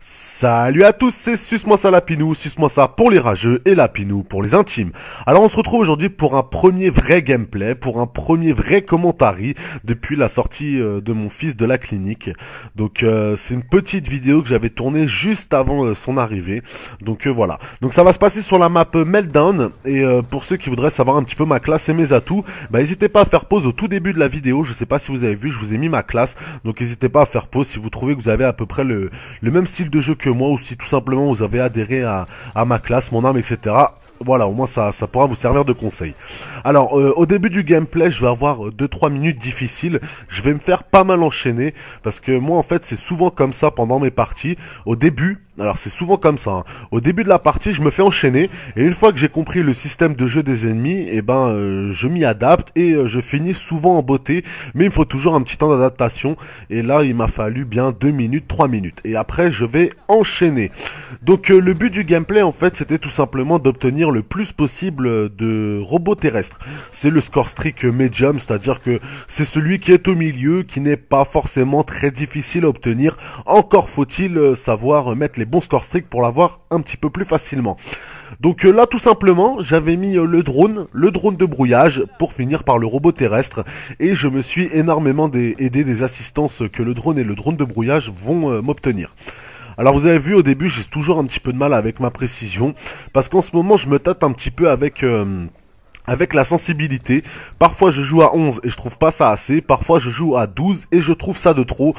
Salut à tous, c'est Suce-moi ça Lapinou, Suce-moi ça pour les rageux et Lapinou pour les intimes. Alors on se retrouve aujourd'hui pour un premier vrai gameplay, pour un premier vrai commentary depuis la sortie de mon fils de la clinique. Donc c'est une petite vidéo que j'avais tournée juste avant son arrivée. Donc voilà. Donc ça va se passer sur la map Meltdown et pour ceux qui voudraient savoir un petit peu ma classe et mes atouts, bah n'hésitez pas à faire pause au tout début de la vidéo. Je sais pas si vous avez vu, je vous ai mis ma classe. Donc n'hésitez pas à faire pause si vous trouvez que vous avez à peu près le même style de jeu que moi, ou si tout simplement vous avez adhéré à ma classe, mon âme, etc. Voilà, au moins ça pourra vous servir de conseil. Alors, au début du gameplay, je vais avoir 2-3 minutes difficiles. Je vais me faire pas mal enchaîner, parce que moi, en fait, c'est souvent comme ça pendant mes parties. Au début, alors c'est souvent comme ça, hein. Au début de la partie, je me fais enchaîner, et une fois que j'ai compris le système de jeu des ennemis, eh ben, je m'y adapte, et je finis souvent en beauté, mais il me faut toujours un petit temps d'adaptation, et là, il m'a fallu bien 2 minutes, 3 minutes, et après, je vais enchaîner. Donc, le but du gameplay, en fait, c'était tout simplement d'obtenir le plus possible de robots terrestres. C'est le score streak medium, c'est-à-dire que c'est celui qui est au milieu, qui n'est pas forcément très difficile à obtenir, encore faut-il savoir mettre les bons score streak pour l'avoir un petit peu plus facilement. Donc là tout simplement j'avais mis le drone de brouillage pour finir par le robot terrestre, et je me suis énormément aidé des assistances que le drone et le drone de brouillage vont m'obtenir. Alors vous avez vu, au début j'ai toujours un petit peu de mal avec ma précision, parce qu'en ce moment je me tâte un petit peu avec la sensibilité. Parfois je joue à 11 et je trouve pas ça assez, parfois je joue à 12 et je trouve ça de trop.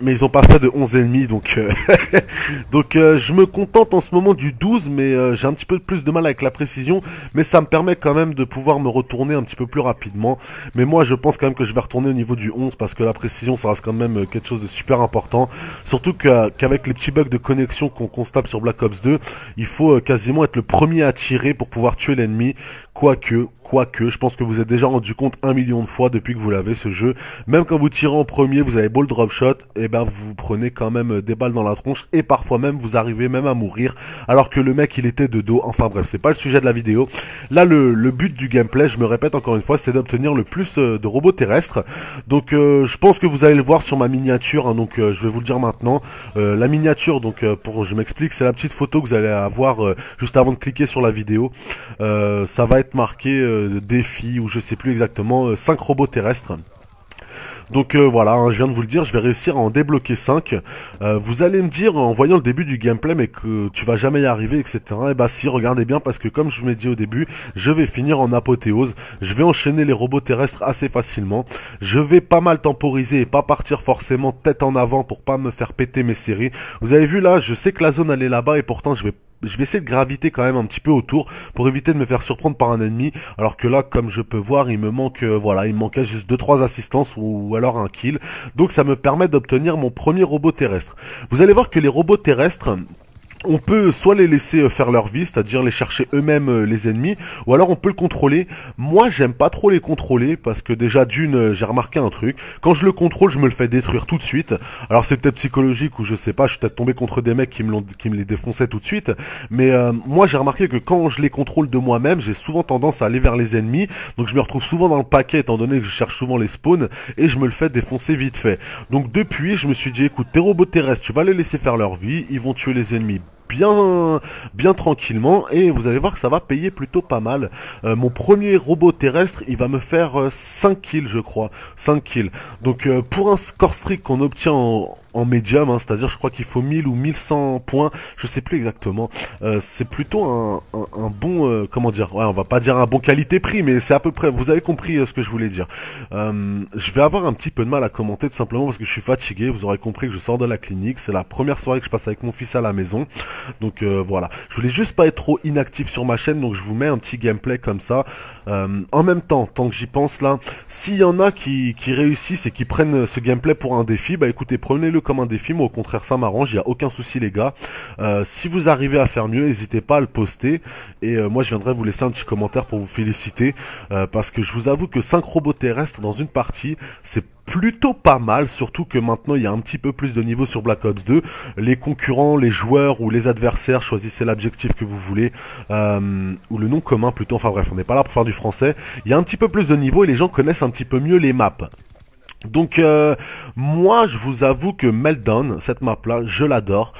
Mais ils ont pas fait de 11 ennemis, donc je me contente en ce moment du 12, mais j'ai un petit peu plus de mal avec la précision, mais ça me permet quand même de pouvoir me retourner un petit peu plus rapidement. Mais moi je pense quand même que je vais retourner au niveau du 11, parce que la précision ça reste quand même quelque chose de super important, surtout qu'avec les petits bugs de connexion qu'on constate sur Black Ops 2, il faut quasiment être le premier à tirer pour pouvoir tuer l'ennemi, quoique, je pense que vous êtes déjà rendu compte 1 million de fois depuis que vous l'avez, ce jeu. Même quand vous tirez en premier, vous avez beau le drop shot, et ben vous prenez quand même des balles dans la tronche, et parfois même vous arrivez même à mourir, alors que le mec il était de dos. Enfin bref, c'est pas le sujet de la vidéo. Là le but du gameplay, je me répète encore une fois, c'est d'obtenir le plus de robots terrestres. Donc je pense que vous allez le voir sur ma miniature, hein, donc je vais vous le dire maintenant. La miniature, donc je m'explique, c'est la petite photo que vous allez avoir juste avant de cliquer sur la vidéo. Ça va être marqué défi, ou je sais plus exactement, 5 robots terrestres. Donc voilà, hein, je viens de vous le dire, je vais réussir à en débloquer 5. Vous allez me dire en voyant le début du gameplay, mais que tu vas jamais y arriver, etc. Et bah si, regardez bien, parce que comme je vous l'ai dit au début, je vais finir en apothéose. Je vais enchaîner les robots terrestres assez facilement. Je vais pas mal temporiser et pas partir forcément tête en avant pour pas me faire péter mes séries. Vous avez vu là, je sais que la zone elle est là-bas, et pourtant je vais essayer de graviter quand même un petit peu autour pour éviter de me faire surprendre par un ennemi, alors que là, comme je peux voir, il me manque voilà, il me manquait juste 2-3 assistances ou alors un kill. Donc ça me permet d'obtenir mon premier robot terrestre. Vous allez voir que les robots terrestres, on peut soit les laisser faire leur vie, c'est-à-dire les chercher eux-mêmes les ennemis, ou alors on peut le contrôler. Moi j'aime pas trop les contrôler, parce que déjà d'une, j'ai remarqué un truc, quand je le contrôle je me le fais détruire tout de suite. Alors c'est peut-être psychologique, ou je sais pas, je suis peut-être tombé contre des mecs qui me les défonçaient tout de suite, mais moi j'ai remarqué que quand je les contrôle de moi-même, j'ai souvent tendance à aller vers les ennemis, donc je me retrouve souvent dans le paquet étant donné que je cherche souvent les spawns, et je me le fais défoncer vite fait. Donc depuis je me suis dit, écoute, tes robots terrestres, tu vas les laisser faire leur vie, ils vont tuer les ennemis bien tranquillement, et vous allez voir que ça va payer plutôt pas mal. Mon premier robot terrestre, il va me faire 5 kills, je crois, 5 kills. Donc pour un score streak qu'on obtient en médium, hein, c'est-à-dire je crois qu'il faut 1000 ou 1100 points, je sais plus exactement. C'est plutôt un bon, comment dire, ouais, on va pas dire un bon qualité-prix, mais c'est à peu près, vous avez compris ce que je voulais dire. Je vais avoir un petit peu de mal à commenter, tout simplement parce que je suis fatigué. Vous aurez compris que je sors de la clinique, c'est la première soirée que je passe avec mon fils à la maison. Donc voilà, je voulais juste pas être trop inactif sur ma chaîne, donc je vous mets un petit gameplay comme ça. En même temps, tant que j'y pense là, s'il y en a qui réussissent et qui prennent ce gameplay pour un défi, bah écoutez, prenez-le comme un défi. Moi au contraire ça m'arrange, il y a aucun souci les gars. Si vous arrivez à faire mieux, n'hésitez pas à le poster, et moi je viendrai vous laisser un petit commentaire pour vous féliciter, parce que je vous avoue que 5 robots terrestres dans une partie, c'est plutôt pas mal, surtout que maintenant il y a un petit peu plus de niveau sur Black Ops 2. Les concurrents, les joueurs ou les adversaires, choisissez l'objectif que vous voulez, ou le nom commun plutôt, enfin bref, on n'est pas là pour faire du français. Il y a un petit peu plus de niveau et les gens connaissent un petit peu mieux les maps. Donc moi je vous avoue que Meltdown, cette map là, je l'adore.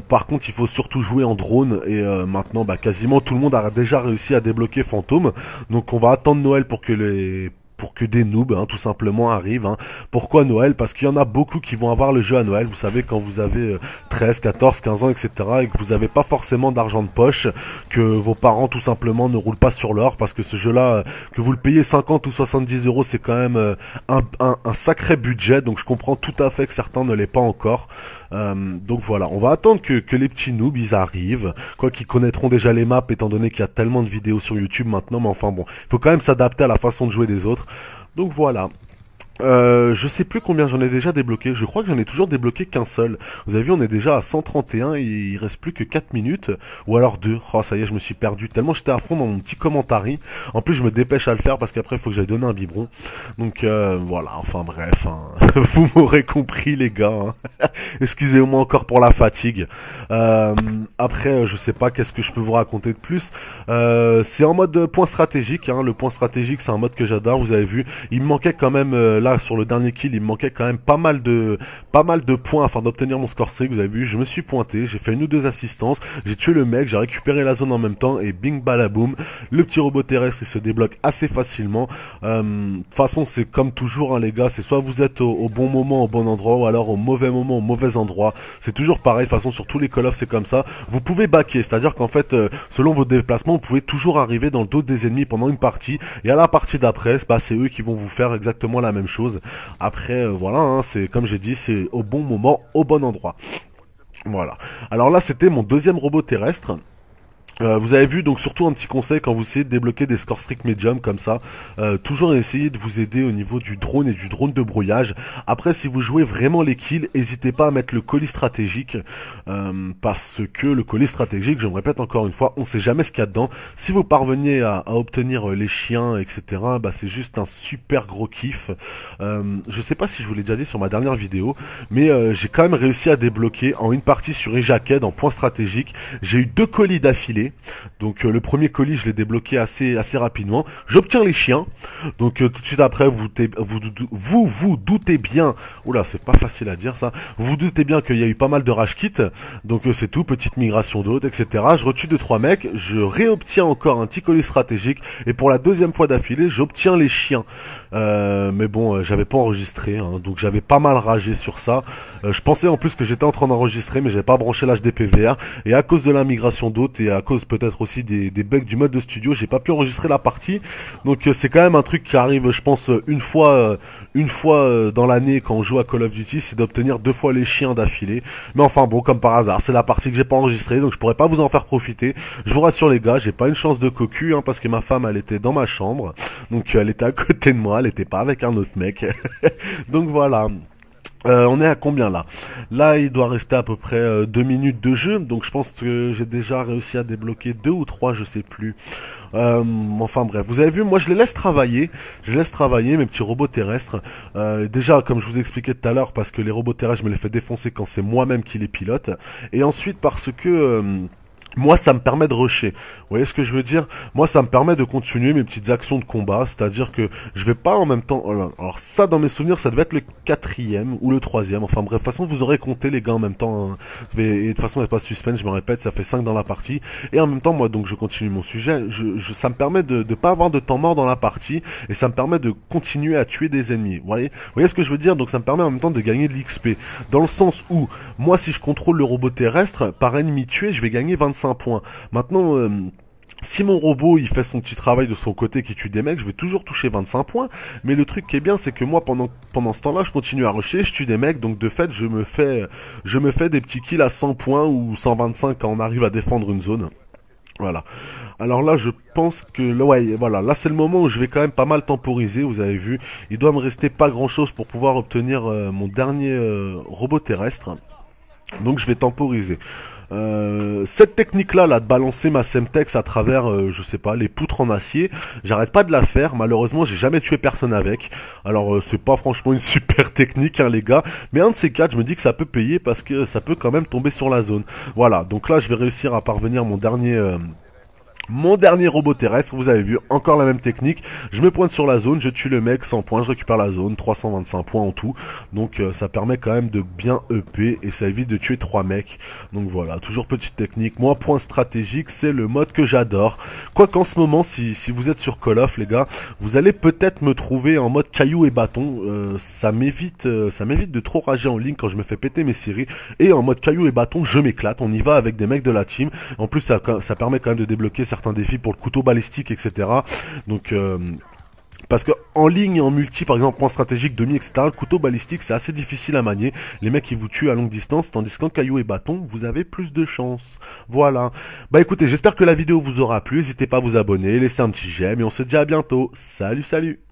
Par contre il faut surtout jouer en drone et maintenant bah, quasiment tout le monde a déjà réussi à débloquer Fantôme. Donc on va attendre Noël pour que des noobs, hein, tout simplement, arrivent. Hein. Pourquoi Noël? Parce qu'il y en a beaucoup qui vont avoir le jeu à Noël. Vous savez, quand vous avez 13, 14, 15 ans, etc. et que vous n'avez pas forcément d'argent de poche, que vos parents, tout simplement, ne roulent pas sur l'or, parce que ce jeu-là, que vous le payez 50 ou 70 euros, c'est quand même un sacré budget. Donc je comprends tout à fait que certains ne l'aient pas encore. Donc voilà, on va attendre que les petits noobs, ils arrivent. Quoi qu'ils connaîtront déjà les maps, étant donné qu'il y a tellement de vidéos sur YouTube maintenant. Mais enfin bon, il faut quand même s'adapter à la façon de jouer des autres. Donc voilà. Je sais plus combien j'en ai déjà débloqué. Je crois que j'en ai toujours débloqué qu'un seul. Vous avez vu, on est déjà à 131 et il reste plus que 4 minutes. Ou alors 2. Oh, ça y est, je me suis perdu. Tellement j'étais à fond dans mon petit commentary. En plus, je me dépêche à le faire parce qu'après, il faut que j'aille donner un biberon. Donc voilà, enfin bref. Hein. Vous m'aurez compris, les gars. Hein. Excusez-moi encore pour la fatigue. Après, je sais pas qu'est-ce que je peux vous raconter de plus. C'est en mode point stratégique. Hein. Le point stratégique, c'est un mode que j'adore. Vous avez vu, il me manquait quand même... sur le dernier kill, il me manquait quand même pas mal de points afin d'obtenir mon score streak. Vous avez vu, je me suis pointé, j'ai fait une ou deux assistances, j'ai tué le mec, j'ai récupéré la zone en même temps et bing balaboum, le petit robot terrestre il se débloque assez facilement. De toute façon, c'est comme toujours hein, les gars, c'est soit vous êtes au bon moment au bon endroit ou alors au mauvais moment au mauvais endroit. C'est toujours pareil, de toute façon sur tous les Call of c'est comme ça. Vous pouvez backer, c'est-à-dire qu'en fait selon vos déplacements, vous pouvez toujours arriver dans le dos des ennemis pendant une partie et à la partie d'après, bah, c'est eux qui vont vous faire exactement la même chose. Après, voilà, hein, c'est comme j'ai dit, c'est au bon moment, au bon endroit. Voilà. Alors là, c'était mon deuxième robot terrestre. Vous avez vu, donc surtout un petit conseil quand vous essayez de débloquer des score strict medium comme ça, toujours essayer de vous aider au niveau du drone et du drone de brouillage. Après, si vous jouez vraiment les kills, n'hésitez pas à mettre le colis stratégique, parce que le colis stratégique, je me répète encore une fois, on sait jamais ce qu'il y a dedans. Si vous parveniez à obtenir les chiens, etc., bah c'est juste un super gros kiff. Je sais pas si je vous l'ai déjà dit sur ma dernière vidéo, mais j'ai quand même réussi à débloquer en une partie sur Ejacked en point stratégique. J'ai eu 2 colis d'affilée. Donc le premier colis je l'ai débloqué assez rapidement. J'obtiens les chiens. Donc tout de suite après vous doutez bien. Oula, c'est pas facile à dire ça. Vous doutez bien qu'il y a eu pas mal de rage kits. Donc c'est tout, petite migration d'autres, etc. Je retue 2-3 mecs. Je réobtiens encore un petit colis stratégique. Et pour la deuxième fois d'affilée, j'obtiens les chiens. Mais bon, j'avais pas enregistré. Hein, donc j'avais pas mal ragé sur ça. Je pensais en plus que j'étais en train d'enregistrer, mais j'avais pas branché l'HDPVR. Et à cause de la migration d'autres et à cause peut-être aussi des bugs du mode de studio, j'ai pas pu enregistrer la partie. Donc c'est quand même un truc qui arrive, je pense, une fois dans l'année quand on joue à Call of Duty, c'est d'obtenir 2 fois les chiens d'affilée. Mais enfin bon, comme par hasard, c'est la partie que j'ai pas enregistrée, donc je pourrais pas vous en faire profiter. Je vous rassure les gars, j'ai pas une chance de cocu, hein, parce que ma femme, elle était dans ma chambre, donc elle était à côté de moi, elle était pas avec un autre mec. Donc voilà. On est à combien là? Là, il doit rester à peu près 2 minutes de jeu, donc je pense que j'ai déjà réussi à débloquer 2 ou 3, je sais plus. Enfin bref, vous avez vu, moi je laisse travailler mes petits robots terrestres. Déjà, comme je vous expliquais tout à l'heure, parce que les robots terrestres, je me les fais défoncer quand c'est moi-même qui les pilote, et ensuite parce que moi, ça me permet de rusher. Vous voyez ce que je veux dire? Moi, ça me permet de continuer mes petites actions de combat. C'est-à-dire que je vais pas en même temps... Alors ça, dans mes souvenirs, ça devait être le 4e ou le 3e. Enfin bref, de toute façon, vous aurez compté les gars en même temps. Hein. Et de toute façon, il n'y a pas de suspense, je me répète, ça fait 5 dans la partie. Et en même temps, moi, donc je continue mon sujet. Ça me permet de pas avoir de temps mort dans la partie. Et ça me permet de continuer à tuer des ennemis. Vous voyez ce que je veux dire? Donc ça me permet en même temps de gagner de l'XP. Dans le sens où, moi, si je contrôle le robot terrestre, par ennemi tué, je vais gagner 25 points. Maintenant, si mon robot il fait son petit travail de son côté qui tue des mecs, je vais toujours toucher 25 points. Mais le truc qui est bien, c'est que moi pendant ce temps-là, je continue à rusher, je tue des mecs, donc de fait, je me fais des petits kills à 100 points ou 125 quand on arrive à défendre une zone. Voilà. Alors là, je pense que ouais, voilà, là c'est le moment où je vais quand même pas mal temporiser. Vous avez vu, il doit me rester pas grand-chose pour pouvoir obtenir mon dernier robot terrestre. Donc je vais temporiser. Cette technique-là, de balancer ma Semtex à travers, je sais pas, les poutres en acier, j'arrête pas de la faire. Malheureusement, j'ai jamais tué personne avec. Alors, c'est pas franchement une super technique, hein, les gars. Mais un de ces quatre, je me dis que ça peut payer parce que ça peut quand même tomber sur la zone. Voilà. Donc là, je vais réussir à parvenir Mon dernier robot terrestre, vous avez vu, encore la même technique. Je me pointe sur la zone, je tue le mec, 100 points, je récupère la zone, 325 points en tout. Donc ça permet quand même de bien EP et ça évite de tuer 3 mecs. Donc voilà, toujours petite technique. Moi, point stratégique, c'est le mode que j'adore. Quoi qu'en ce moment, si vous êtes sur Call of, les gars, vous allez peut-être me trouver en mode caillou et bâton. Ça m'évite de trop rager en ligne quand je me fais péter mes séries. Et en mode caillou et bâton, je m'éclate. On y va avec des mecs de la team. En plus, ça permet quand même de débloquer certains défis pour le couteau balistique, etc. Donc, parce que en ligne et en multi, par exemple, point stratégique, demi, etc., le couteau balistique, c'est assez difficile à manier. Les mecs, ils vous tuent à longue distance, tandis qu'en caillou et bâton, vous avez plus de chance. Voilà. Bah écoutez, j'espère que la vidéo vous aura plu. N'hésitez pas à vous abonner, laisser un petit j'aime, et on se dit à bientôt. Salut, salut!